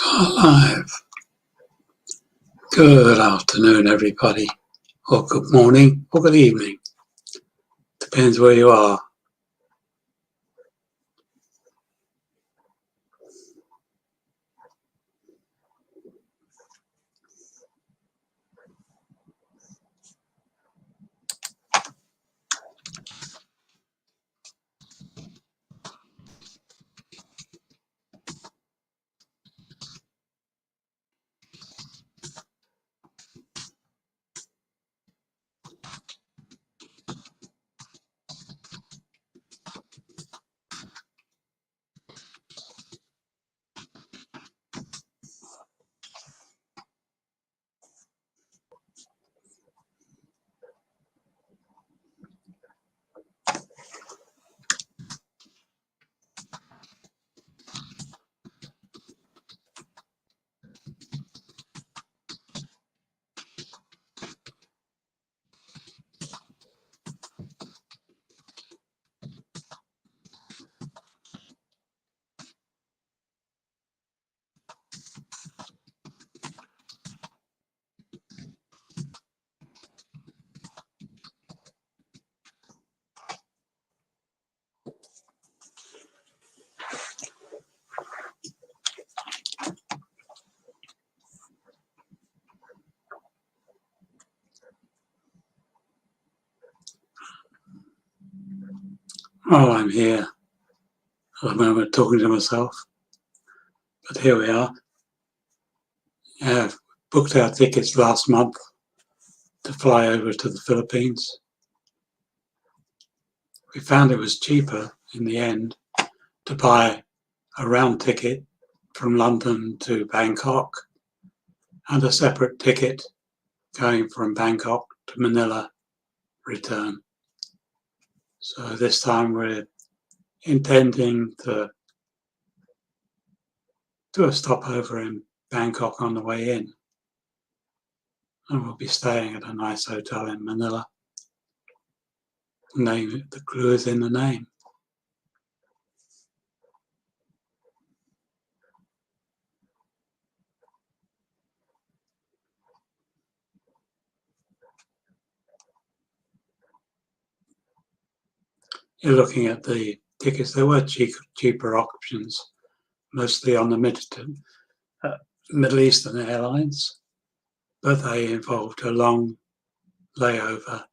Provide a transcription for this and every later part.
Live. Good afternoon, everybody, or good morning, or good evening. Depends where you are. Oh, I'm here. At the moment, talking to myself. But here we are. Booked our tickets last month to fly over to the Philippines. We found it was cheaper in the end to buy a round ticket from London to Bangkok and a separate ticket going from Bangkok to Manila return. So this time we're intending to do a stopover in Bangkok on the way in, and we'll be staying at a nice hotel in Manila. The clue is in the name. You're looking at the tickets. There were cheaper options, mostly on the Middle Eastern airlines, but they involved a long layover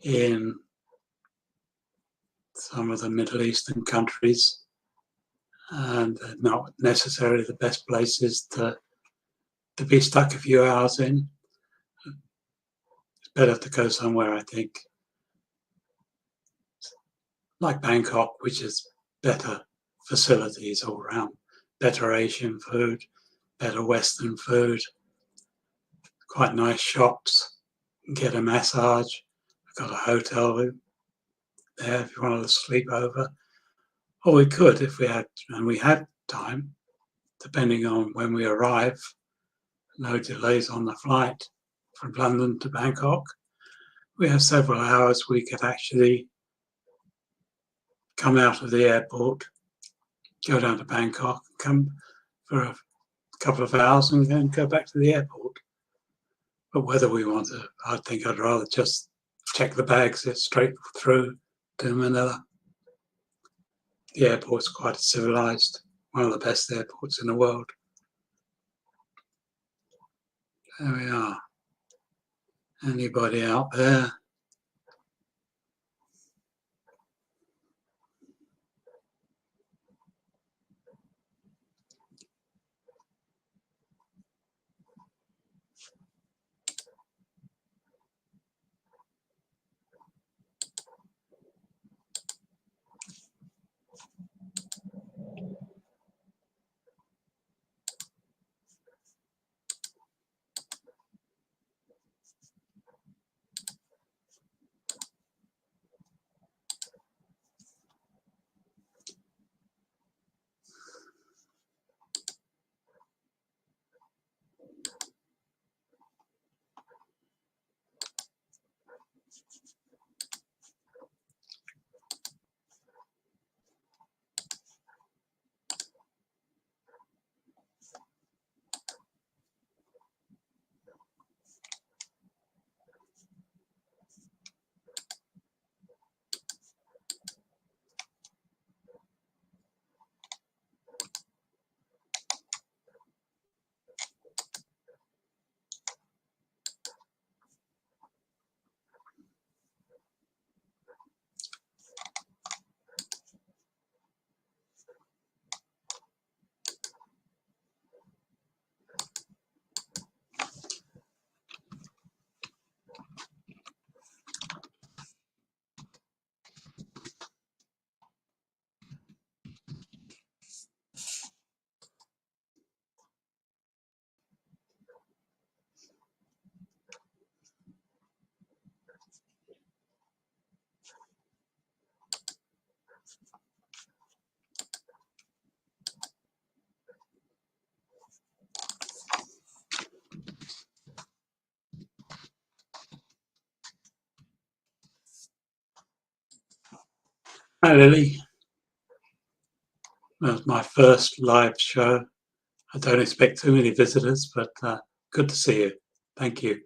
in some of the Middle Eastern countries, and they're not necessarily the best places to be stuck a few hours in. It's better to go somewhere, I think, like Bangkok, which has better facilities all around, better Asian food, better Western food, quite nice shops, get a massage. I've got a hotel room there if you wanted to sleep over. Or we could if we had, and we had time, depending on when we arrive, no delays on the flight from London to Bangkok. We have several hours we could actually come out of the airport, go down to Bangkok, come for a couple of hours and then go back to the airport. But whether we want to, I think I'd rather just check the bags, it's straight through to Manila. The airport's quite civilized, one of the best airports in the world. There we are. Anybody out there? Hi Lily, that was my first live show. I don't expect too many visitors, but good to see you. Thank you.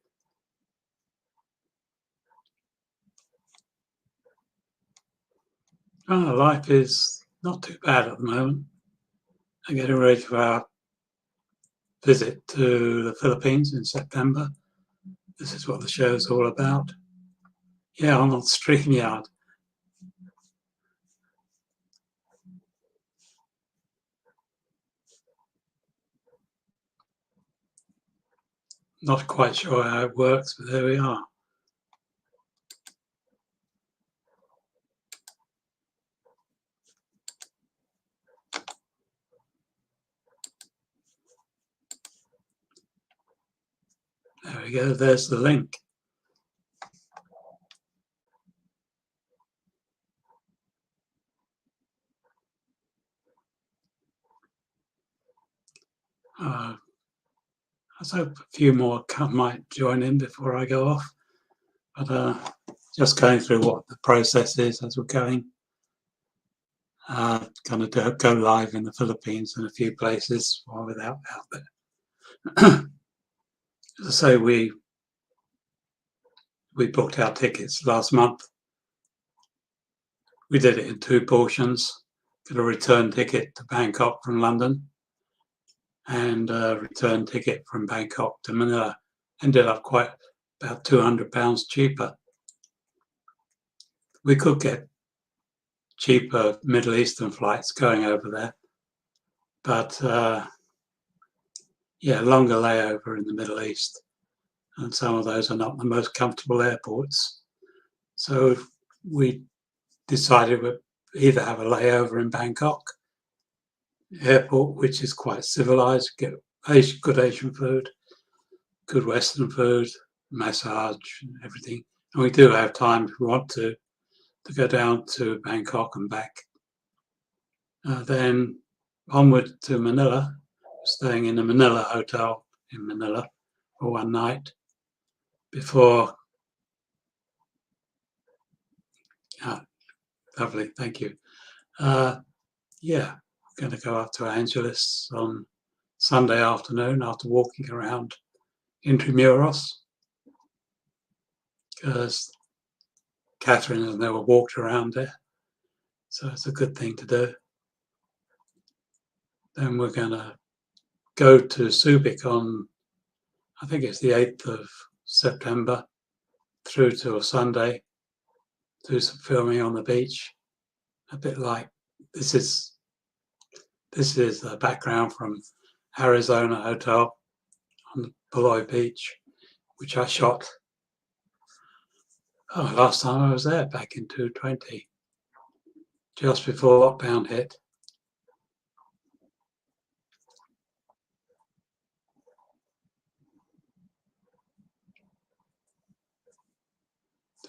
Life is not too bad at the moment. I'm getting ready for our visit to the Philippines in September. This is what the show's all about. Yeah, I'm on StreamYard. Not quite sure how it works, but there we are. There we go, there's the link. I hope a few more might join in before I go off. But just going through what the process is as we're going. Going to go live in the Philippines and a few places while we're out there. As I say, we booked our tickets last month. We did it in two portions. Got a return ticket to Bangkok from London and a return ticket from Bangkok to Manila. Ended up quite about £200 cheaper. We could get cheaper Middle Eastern flights going over there, but yeah, longer layover in the Middle East, and some of those are not the most comfortable airports. So we decided we'd either have a layover in Bangkok airport, which is quite civilized, get good Asian food, good Western food, massage, and everything. And we do have time if we want to go down to Bangkok and back. Then onward to Manila, staying in a Manila hotel in Manila for one night before. Lovely, thank you. Yeah, I'm going to go up to Angeles on Sunday afternoon after walking around Intramuros, because Catherine has never walked around there, so it's a good thing to do. Then we're going to go to Subic on, I think it's the 8th of September, through to a Sunday, do some filming on the beach. A bit like this is the background from Arizona Hotel on the Below Beach, which I shot last time I was there back in 2020, just before lockdown hit.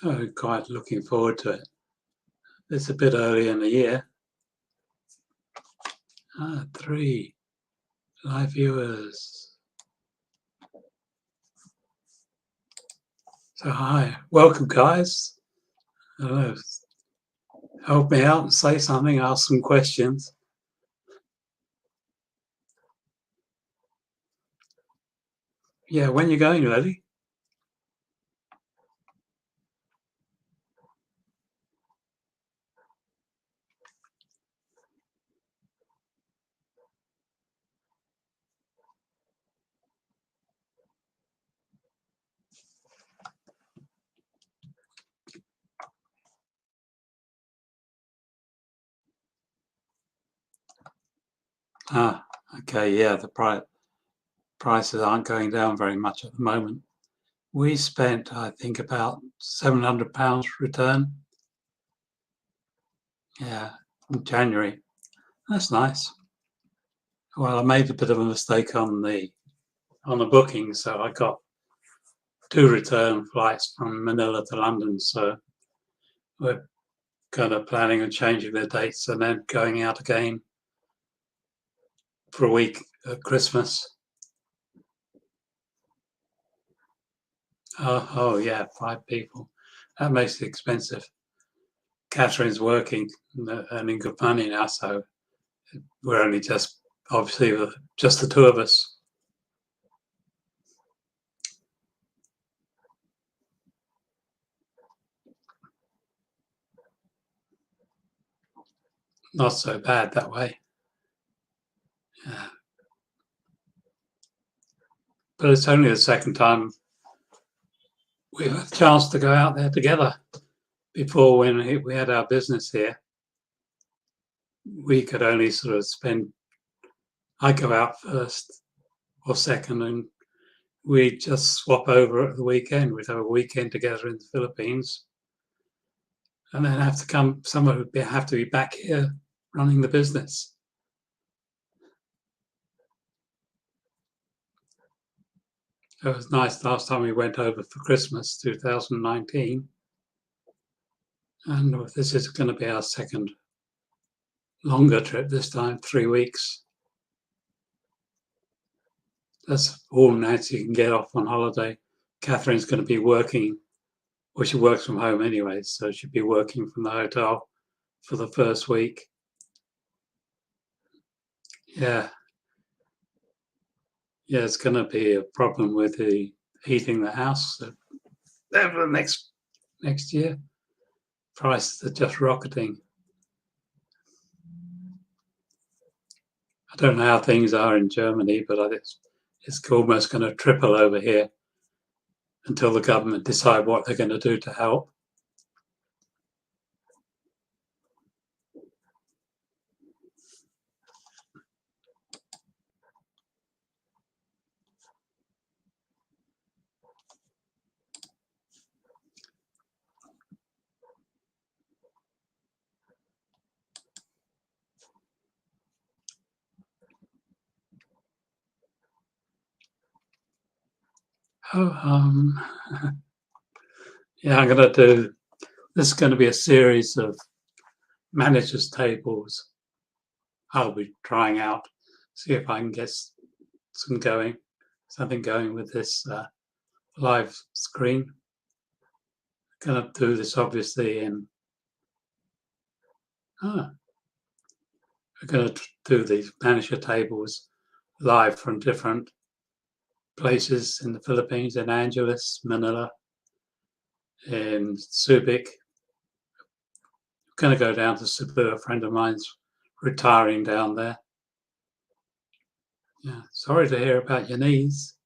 So quite looking forward to it. It's a bit early in the year. 3 live viewers. So hi, welcome guys. Help me out and say something, ask some questions. Yeah, when you going, Lily? Okay, yeah, the prices aren't going down very much at the moment. We spent, I think, about £700 return. Yeah, in January. That's nice. Well, I made a bit of a mistake on the booking, so I got 2 return flights from Manila to London. So we're kind of planning on changing the dates and then going out again for a week at Christmas. Oh yeah, 5 people. That makes it expensive. Catherine's working, earning good money now, so we're only just, obviously, just the two of us. Not so bad that way. Yeah. But it's only the second time we've had a chance to go out there together. Before, when we had our business here, we could only sort of spend, I go out first or second, and we just swap over at the weekend. We'd have a weekend together in the Philippines, and then have to come. Someone would have to be back here running the business. It was nice last time we went over for Christmas 2019, and this is going to be our second longer trip this time, 3 weeks. That's all Nancy can get off on holiday. Catherine's going to be working, well, she works from home anyway, so she'll be working from the hotel for the first week. Yeah. Yeah, it's going to be a problem with the heating the house over the next year. Prices are just rocketing. I don't know how things are in Germany, but it's almost going to triple over here until the government decide what they're going to do to help. Oh, yeah, I'm going to do, this is going to be a series of managers' tables. I'll be trying out, see if I can get something going with this live screen. I'm going to do this obviously in, we're going to do these manager tables live from different places in the Philippines, in Angeles, Manila, in Subic. I'm going to go down to Cebu. A friend of mine's retiring down there. Yeah, sorry to hear about your knees.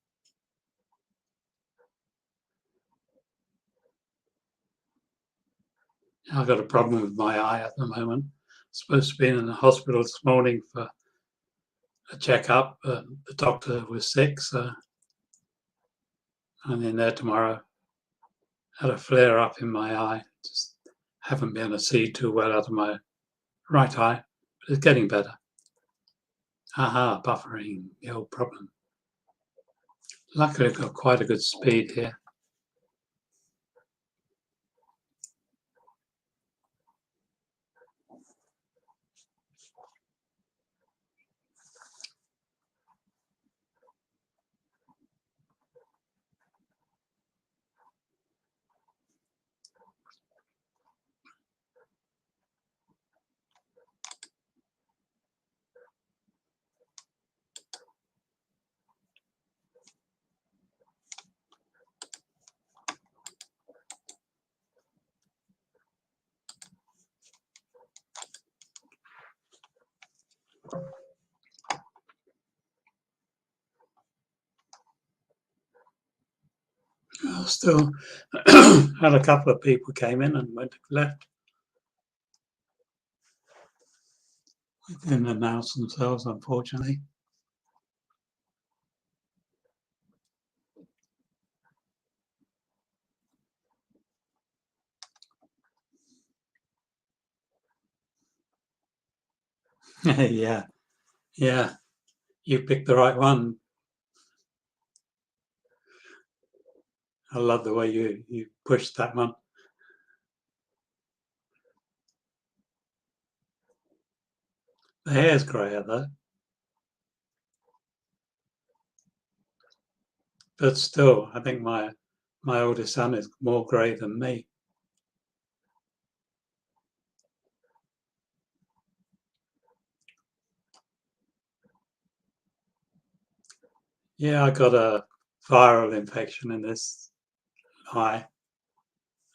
I've got a problem with my eye at the moment. Supposed to be in the hospital this morning for a checkup, but the doctor was sick, so I'm in there tomorrow. Had a flare up in my eye. Just haven't been able to see too well out of my right eye, but it's getting better. Aha, buffering, the old problem. Luckily, I've got quite a good speed here. Still had a couple of people came in and went left. They didn't announce themselves, unfortunately. Yeah, yeah, you picked the right one. I love the way you pushed that one. The hair's grayer though, but still, I think my oldest son is more grey than me. Yeah, I got a viral infection in this eye,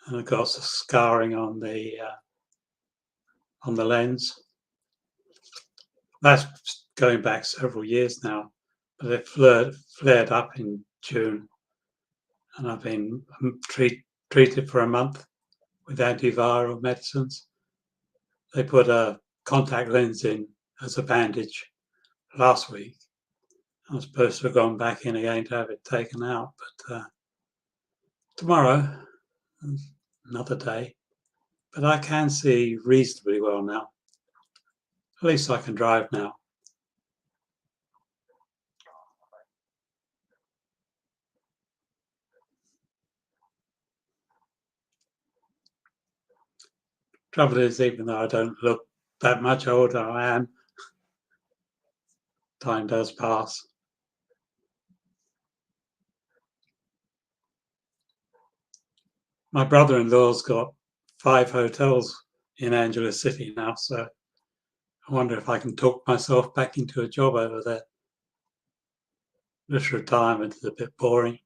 and I got some scarring on the lens. That's going back several years now, but it flared up in June, and I've been treated for a month with antiviral medicines. They put a contact lens in as a bandage last week. I was supposed to have gone back in again to have it taken out, but tomorrow, another day. But I can see reasonably well now. At least I can drive now. Trouble is, even though I don't look that much older, I am. Time does pass. My brother-in-law's got 5 hotels in Angeles City now, so I wonder if I can talk myself back into a job over there. This retirement is a bit boring.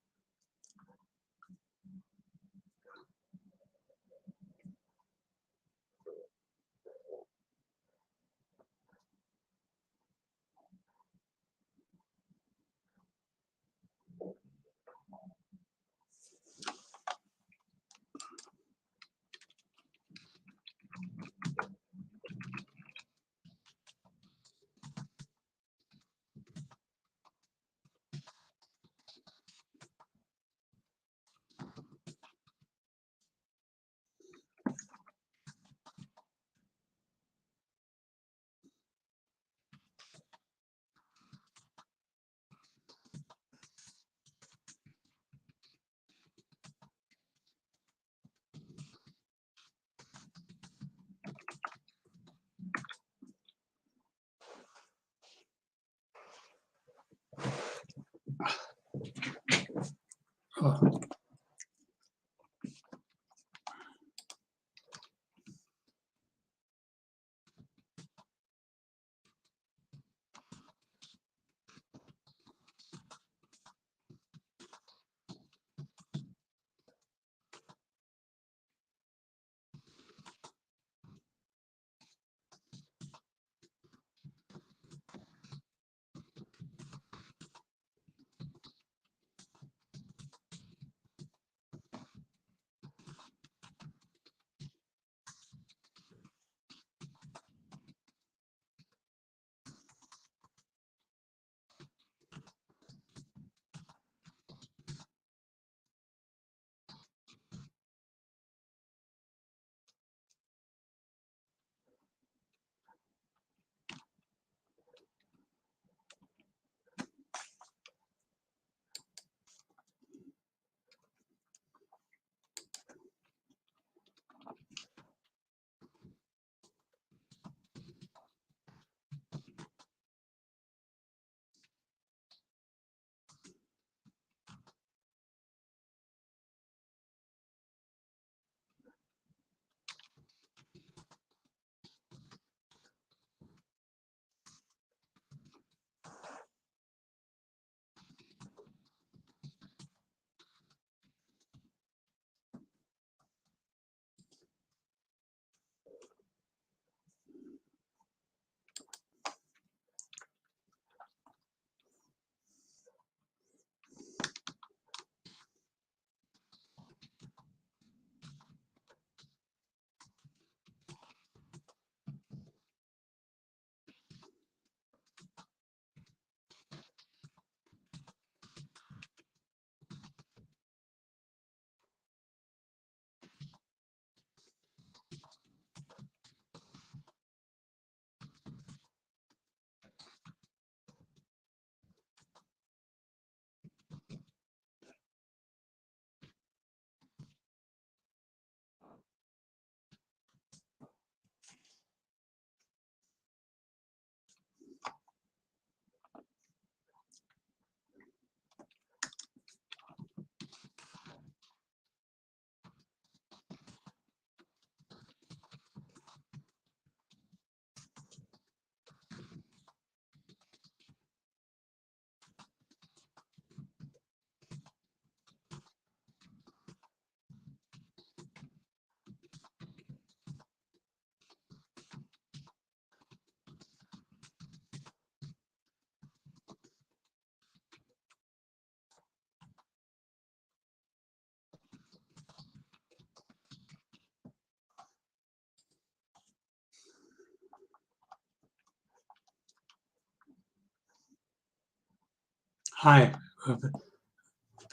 Hi,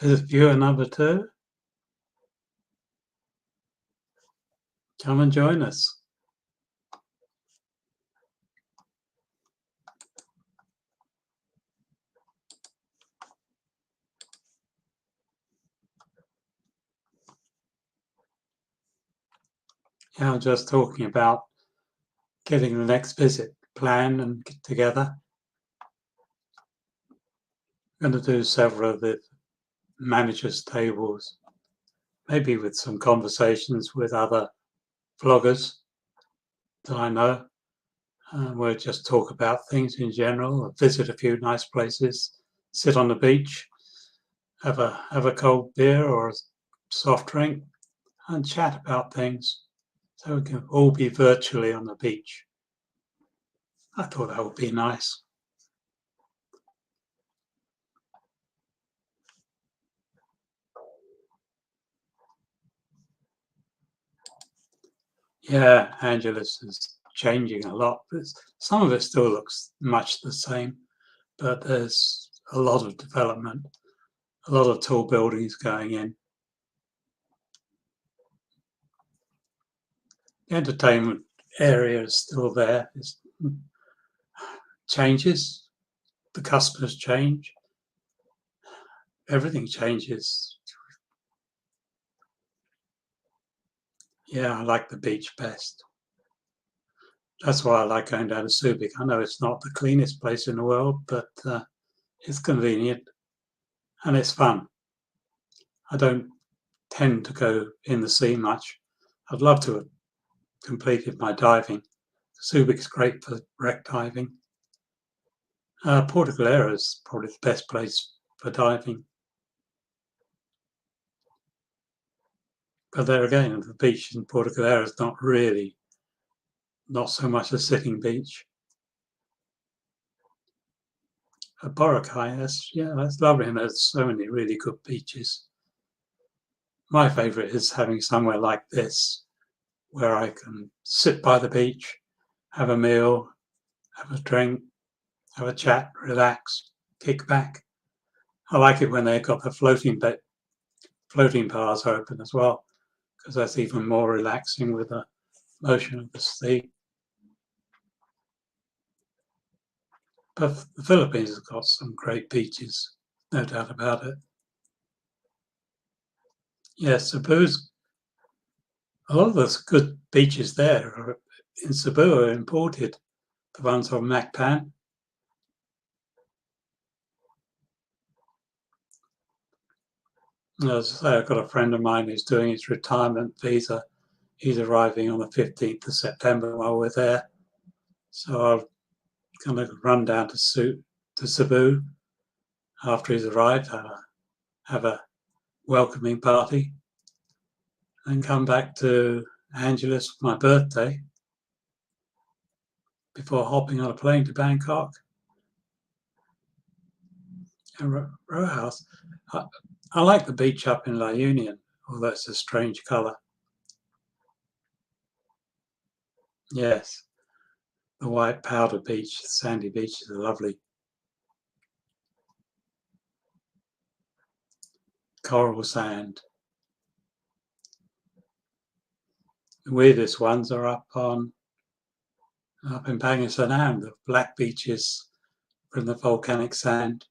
visit viewer number 2. Come and join us. Yeah, I'm just talking about getting the next visit planned and get together. I'm going to do several of the managers' tables, maybe with some conversations with other vloggers that I know. We'll just talk about things in general, visit a few nice places, sit on the beach, have a cold beer or a soft drink, and chat about things. So we can all be virtually on the beach. I thought that would be nice. Yeah, Angeles is changing a lot, but some of it still looks much the same. But there's a lot of development, a lot of tall buildings going in. The entertainment area is still there. It changes. The customers change. Everything changes. Yeah, I like the beach best. That's why I like going down to Subic. I know it's not the cleanest place in the world, but it's convenient and it's fun. I don't tend to go in the sea much. I'd love to have completed my diving. Subic's great for wreck diving. Porto Galera is probably the best place for diving. But there again, the beach in Porto Galera is not so much a sitting beach. Boracay, that's lovely, and there's so many really good beaches. My favourite is having somewhere like this where I can sit by the beach, have a meal, have a drink, have a chat, relax, kick back. I like it when they've got the floating bars open as well, because that's even more relaxing with the motion of the sea. But the Philippines has got some great beaches, no doubt about it. Yes, Cebu's a lot of the good beaches there are in Cebu are imported. The ones on Macpan. As I say, I've got a friend of mine who's doing his retirement visa. He's arriving on the 15th of September while we're there. So I'm going to run down to Cebu after he's arrived, have a welcoming party, and come back to Angeles for my birthday before hopping on a plane to Bangkok. And row house. I like the beach up in La Union, although it's a strange colour. Yes, the white powder beach, sandy beaches are lovely. Coral sand. The weirdest ones are up in Pangasinan, the black beaches from the volcanic sand.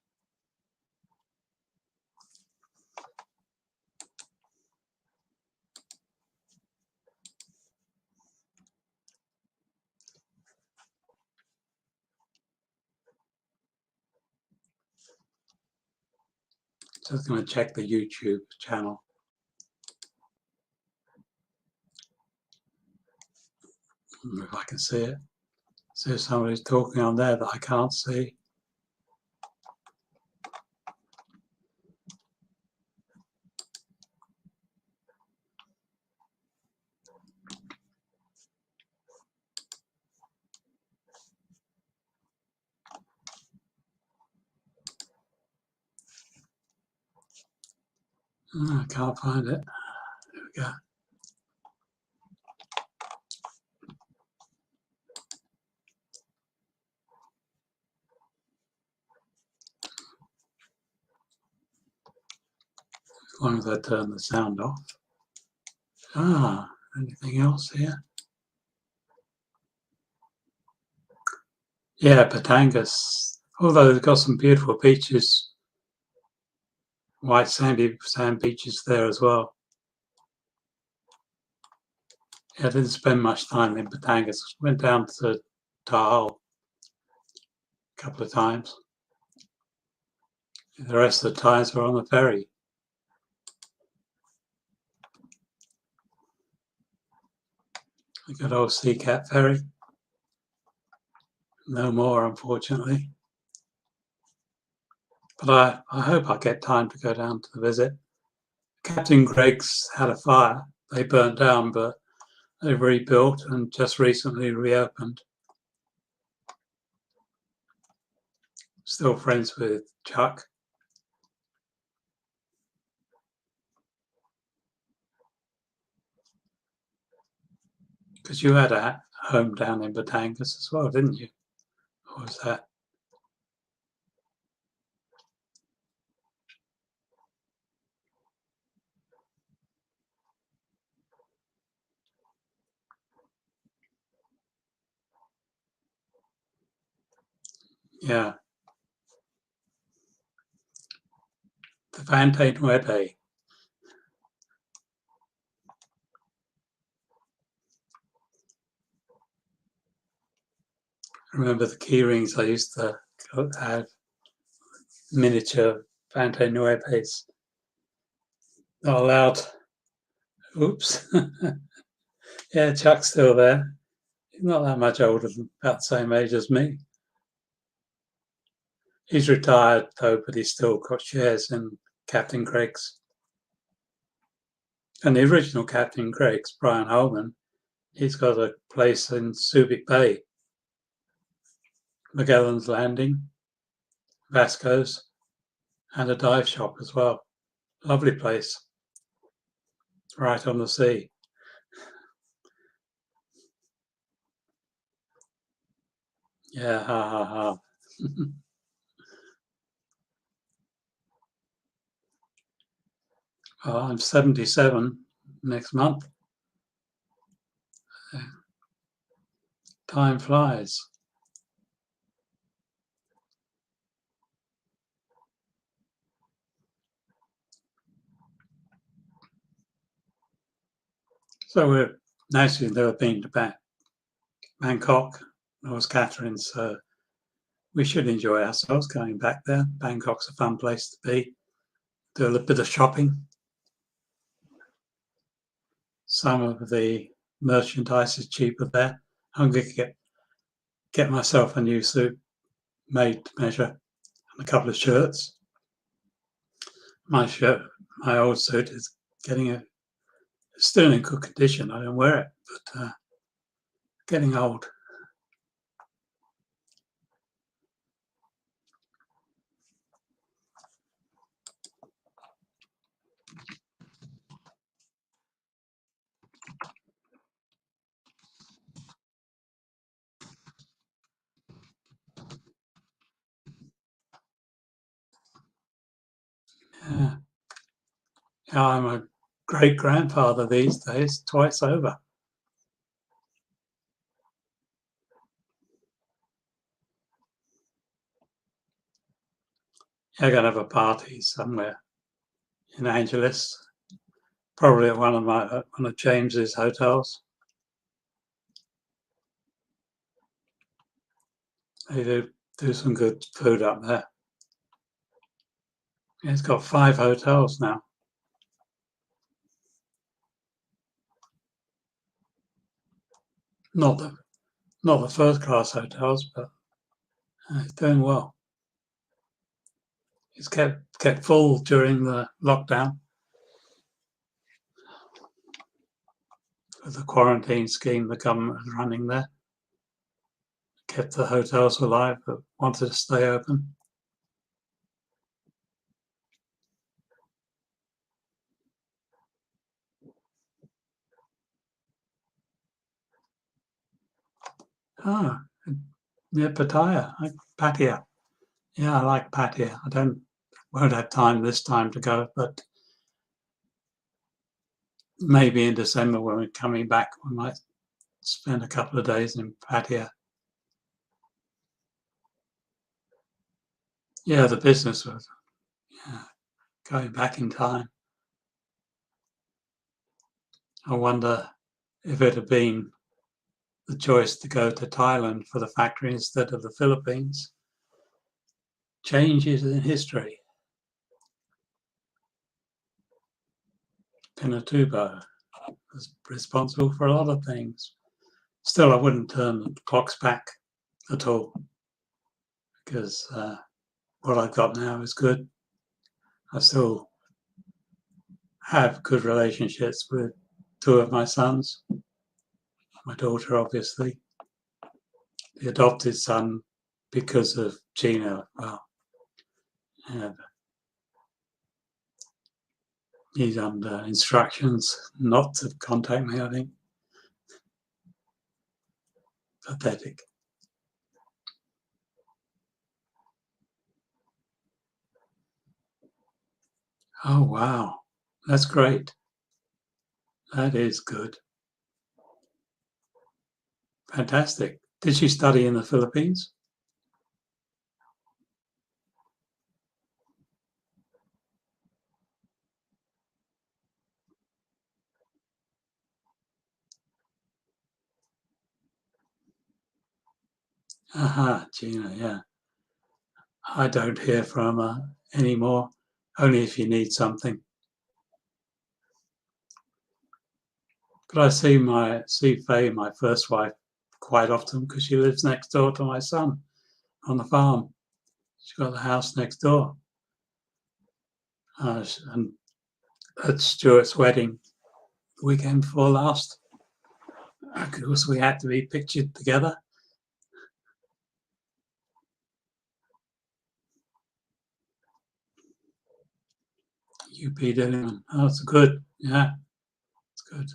Just going to check the YouTube channel. If I can see it. See if somebody's talking on there that I can't see. I can't find it. There we go. As long as I turn the sound off. Ah, anything else here? Yeah, Batangas. Although they've got some beautiful beaches, white sandy sand beaches there as well. Yeah, I didn't spend much time in Batangas. Went down to Tahoe a couple of times. The rest of the times were on the ferry. The good old Sea Cat ferry. No more, unfortunately. But I hope I get time to go down to the visit. Captain Greg's had a fire. They burnt down, but they've rebuilt and just recently reopened. Still friends with Chuck. Because you had a home down in Batangas as well, didn't you? Or was that? Yeah. The Vante Nueve. I remember the key rings I used to have, miniature Vante Nueves. Not allowed. Oops. Yeah, Chuck's still there. He's not that much older than about the same age as me. He's retired though, but he's still got shares in Captain Craig's. And the original Captain Craig's, Brian Holman, he's got a place in Subic Bay, Magellan's Landing, Vasco's, and a dive shop as well. Lovely place, right on the sea. Yeah, ha ha ha. Well, I'm 77 next month. Time flies. So we're naturally never been to Bangkok, North Catherine, so we should enjoy ourselves going back there. Bangkok's a fun place to be. Do a little bit of shopping. Some of the merchandise is cheaper there. I'm going to get myself a new suit made to measure and a couple of shirts. My old suit is still in good condition. I don't wear it, but getting old. Yeah. I'm a great grandfather these days, twice over. I'm going to have a party somewhere in Angeles, probably at one of James's hotels. They do some good food up there. Yeah, it's got 5 hotels now. Not the first class hotels, but it's doing well. It's kept full during the lockdown with the quarantine scheme the government was running there. Kept the hotels alive, but wanted to stay open. Ah, near Pattaya. Pattaya. Yeah, I like Pattaya. Won't have time this time to go, but maybe in December when we're coming back, we might spend a couple of days in Pattaya. Yeah, the business was, yeah, going back in time. I wonder if it had been the choice to go to Thailand for the factory instead of the Philippines. Changes in history. Pinatubo was responsible for a lot of things. Still, I wouldn't turn the clocks back at all because what I've got now is good. I still have good relationships with two of my sons, my daughter, obviously, the adopted son because of Gina. Well, yeah, he's under instructions not to contact me, I think. Pathetic. Oh, wow. That's great. That is good. Fantastic. Did she study in the Philippines? Aha, Gina, yeah. I don't hear from her anymore, only if you need something. But I see Faye, my first wife, quite often because she lives next door to my son on the farm. She's got the house next door. And at Stuart's wedding, the weekend before last, of course, we had to be pictured together. UP Dillingham. Oh, it's good. Yeah, it's good.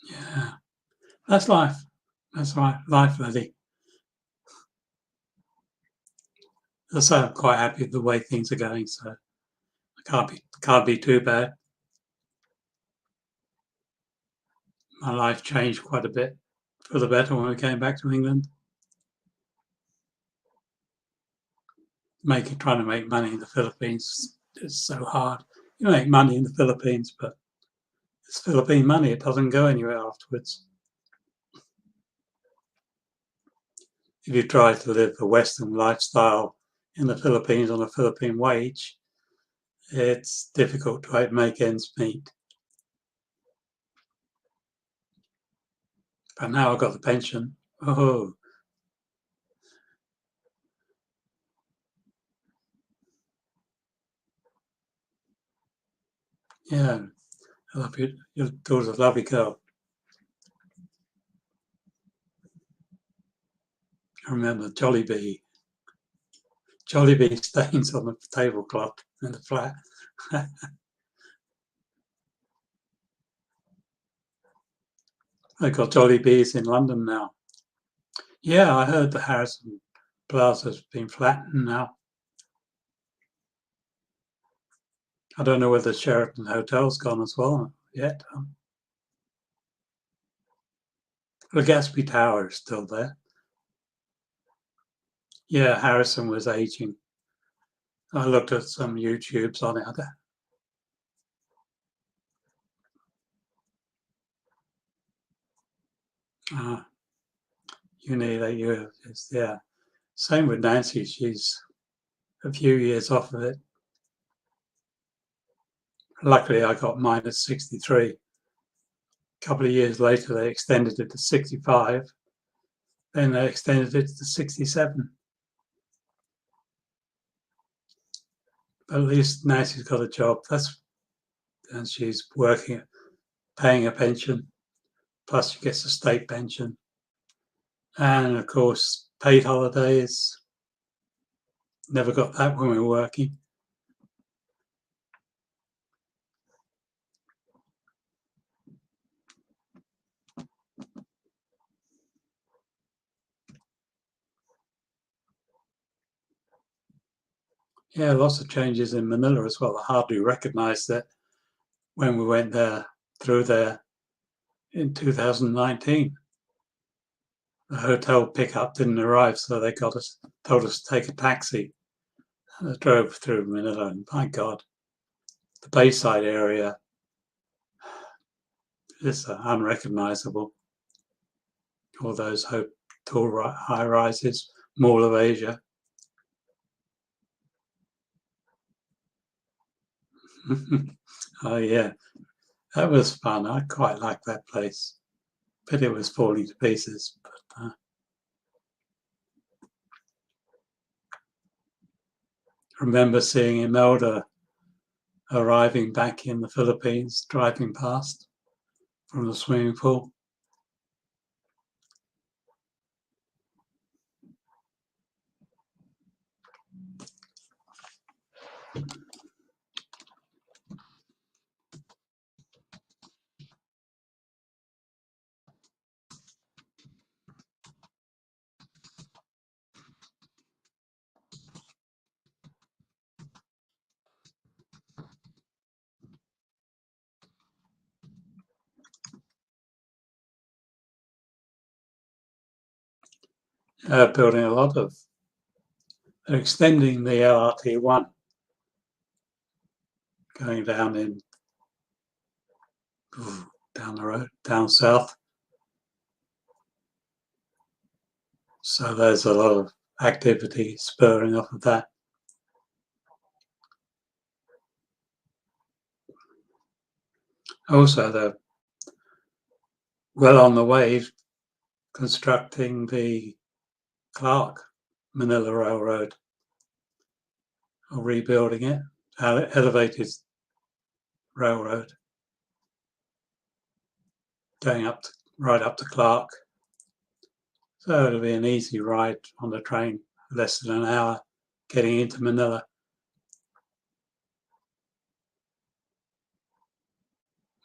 Yeah, that's life. That's life, Lily. So I'm quite happy with the way things are going. So I can't be too bad. My life changed quite a bit for the better when we came back to England. Trying to make money in the Philippines is so hard. You make money in the Philippines, but it's Philippine money. It doesn't go anywhere afterwards. If you try to live a Western lifestyle in the Philippines on a Philippine wage, it's difficult to make ends meet. But now I've got the pension. Oh, yeah. I love you. Your daughter's a lovely girl. I remember Jollibee stains on the tablecloth in the flat. They've got Jollibees in London now. Yeah, I heard the Harrison Plaza's been flattened now. I don't know whether Sheraton Hotel's gone as well yet. The Gatsby Tower is still there. Yeah, Harrison was aging. I looked at some YouTubes on it. Uh, you need that year. Yeah. Same with Nancy. She's a few years off of it. Luckily, I got mine at 63. A couple of years later, they extended it to 65. Then they extended it to 67. But at least Nancy's got a job. And she's working, paying a pension. Plus, she gets a state pension. And of course, paid holidays. Never got that when we were working. Yeah, lots of changes in Manila as well. I hardly recognised it when we went through there in 2019. The hotel pickup didn't arrive, so they told us to take a taxi. And I drove through Manila, and my God, the Bayside area is unrecognisable. All those tall high rises, Mall of Asia. Oh yeah, that was fun. I quite liked that place. But it was falling to pieces. But remember seeing Imelda arriving back in the Philippines, driving past from the swimming pool. Building a lot of, they're extending the LRT1 going down the road, down south. So there's a lot of activity spurring off of that. Also, they're well on the way constructing the Clark Manila Railroad, or rebuilding it, elevated railroad, going right up to Clark. So it'll be an easy ride on the train, less than an hour getting into Manila.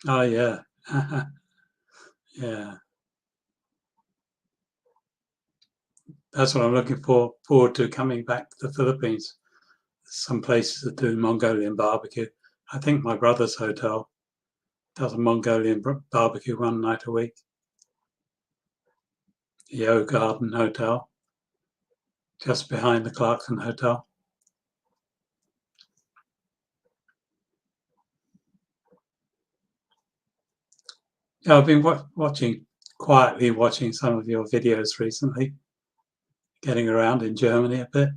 Oh yeah, yeah. That's what I'm looking forward to, coming back to the Philippines. Some places that do Mongolian barbecue. I think my brother's hotel does a Mongolian barbecue one night a week. The O Garden Hotel, just behind the Clarkson Hotel. Yeah, I've been quietly watching some of your videos recently, getting around in Germany a bit.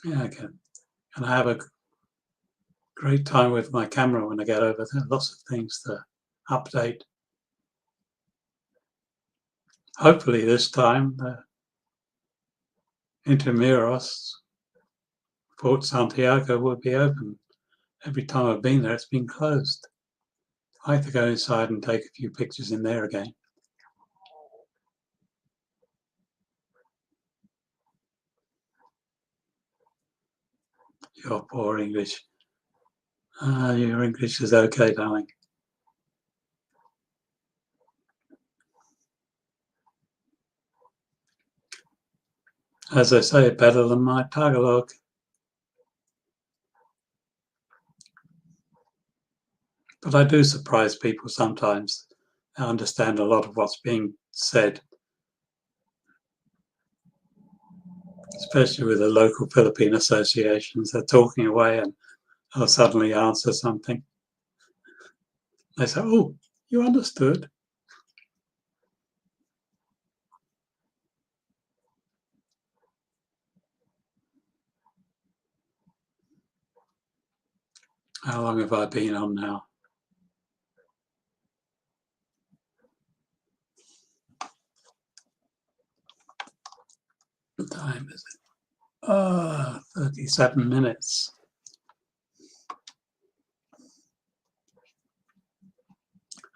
Yeah, okay. And I have a great time with my camera when I get over there. Lots of things to update. Hopefully this time, Intramuros, Port Santiago will be open. Every time I've been there, it's been closed. I like to go inside and take a few pictures in there again. Your poor English. Your English is okay, darling. As I say, better than my Tagalog. But I do surprise people sometimes. I understand a lot of what's being said, especially with the local Philippine associations. They're talking away and I'll suddenly answer something. They say, "Oh, you understood." How long have I been on now? What time is it? 37 minutes.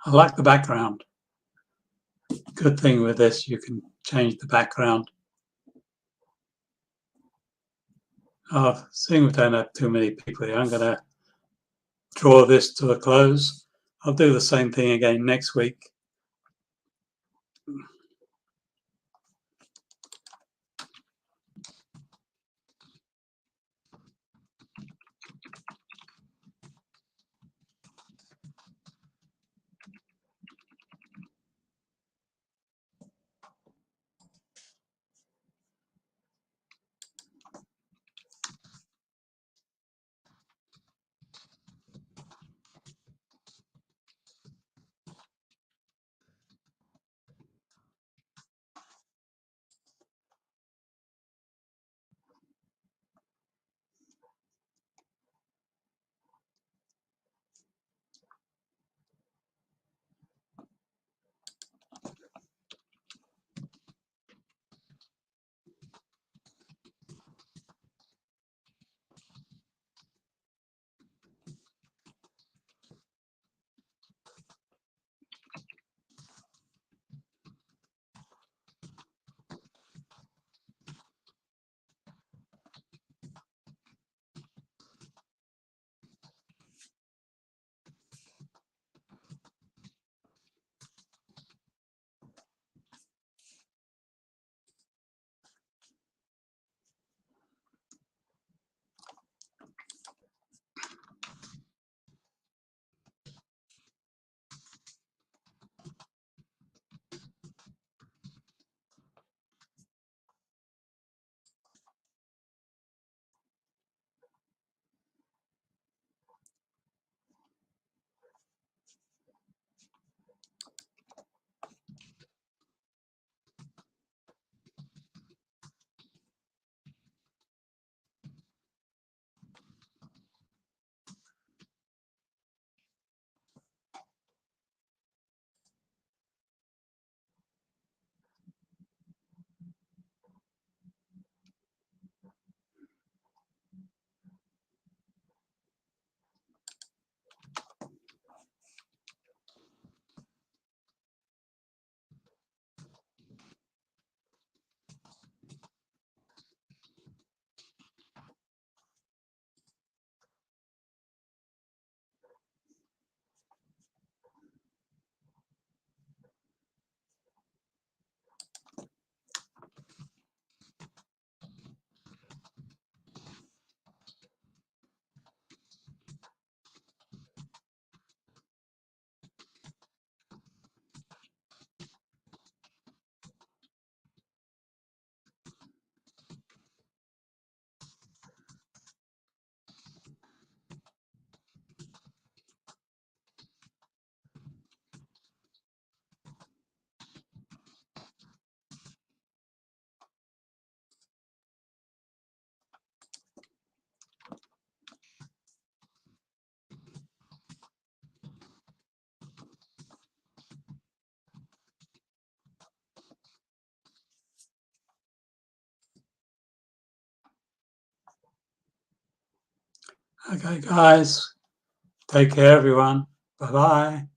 I like the background. Good thing with this, you can change the background. Seeing we don't have too many people here, I'm going to draw this to a close. I'll do the same thing again next week. Okay, guys, take care, everyone. Bye-bye.